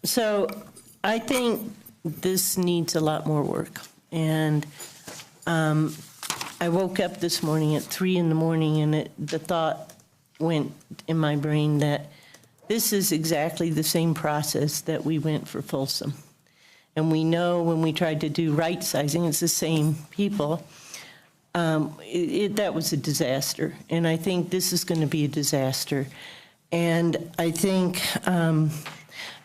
So I think this needs a lot more work. And I woke up this morning at 3 in the morning, and the thought went in my brain that this is exactly the same process that we went for Folsom. And we know when we tried to do right sizing, it's the same people. That was a disaster. And I think this is going to be a disaster. And I think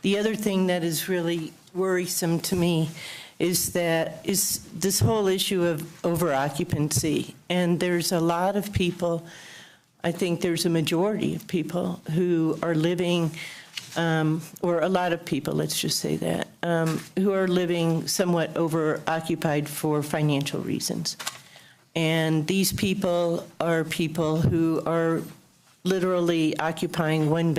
the other thing that is really worrisome to me is this whole issue of over-occupancy. And there's a lot of people, I think there's a majority of people who are living, or a lot of people, let's just say that, who are living somewhat over-occupied for financial reasons. And these people are people who are literally occupying one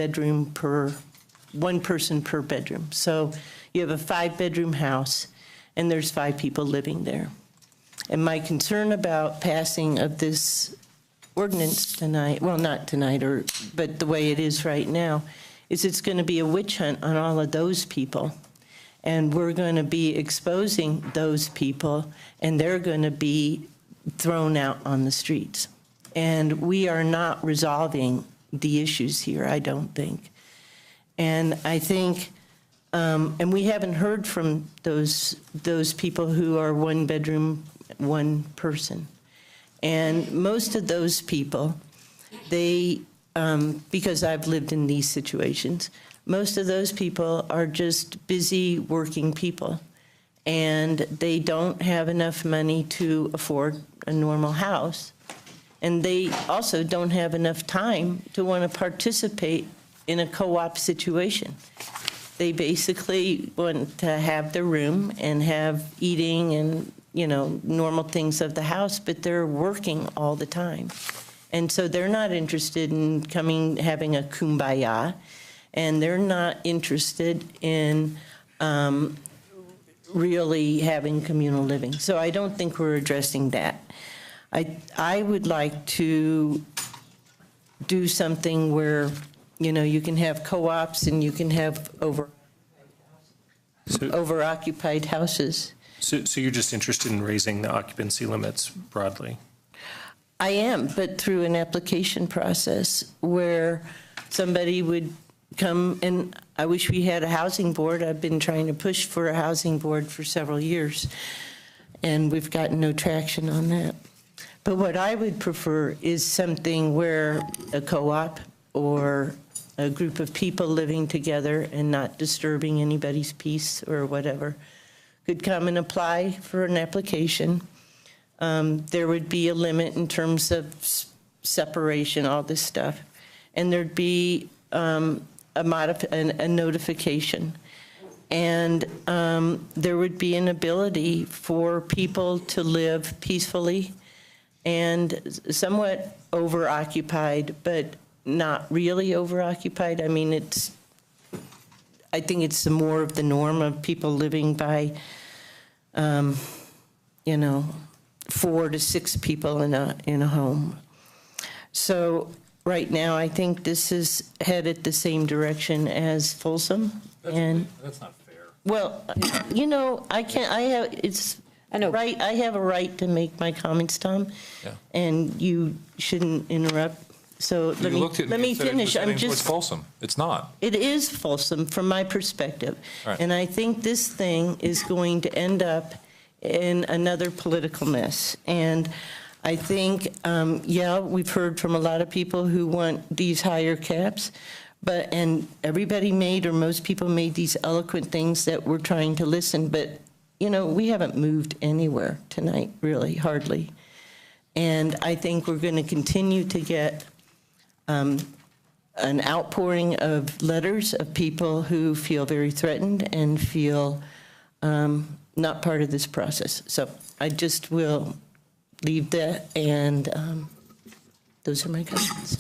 person per bedroom. So you have a 5-bedroom house, and there's 5 people living there. And my concern about passing of this ordinance tonight, well, not tonight, but the way it is right now, is it's going to be a witch hunt on all of those people. And we're going to be exposing those people, and they're going to be thrown out on the streets. And we are not resolving the issues here, I don't think. And I think, and we haven't heard from those people who are 1 bedroom, 1 person. And most of those people, they, because I've lived in these situations, most of those people are just busy working people. And they don't have enough money to afford a normal house. And they also don't have enough time to want to participate in a co-op situation. They basically want to have their room and have eating and, normal things of the house, but they're working all the time. And so they're not interested in having a kumbaya, and they're not interested in really having communal living. So I don't think we're addressing that. I would like to do something where, you can have co-ops and you can have over-occupied houses. So you're just interested in raising the occupancy limits broadly? I am, but through an application process where somebody would come, and I wish we had a housing board. I've been trying to push for a housing board for several years, and we've gotten no traction on that. But what I would prefer is something where a co-op or a group of people living together and not disturbing anybody's peace or whatever could come and apply for an application. There would be a limit in terms of separation, all this stuff. And there'd be a notification. And there would be an ability for people to live peacefully and somewhat over-occupied, but not really over-occupied. I mean, I think it's more of the norm of people living by, 4 to 6 people in a home. So right now, I think this is headed the same direction as Folsom. That's not fair. Well, I have a right to make my comments, Tom. Yeah. And you shouldn't interrupt. So let me finish. It's Folsom. It's not. It is Folsom from my perspective. Right. And I think this thing is going to end up in another political mess. And I think, we've heard from a lot of people who want these higher caps, and everybody or most people made these eloquent things that we're trying to listen, but, we haven't moved anywhere tonight, really, hardly. And I think we're going to continue to get an outpouring of letters of people who feel very threatened and feel not part of this process. So I just will leave that, and those are my comments.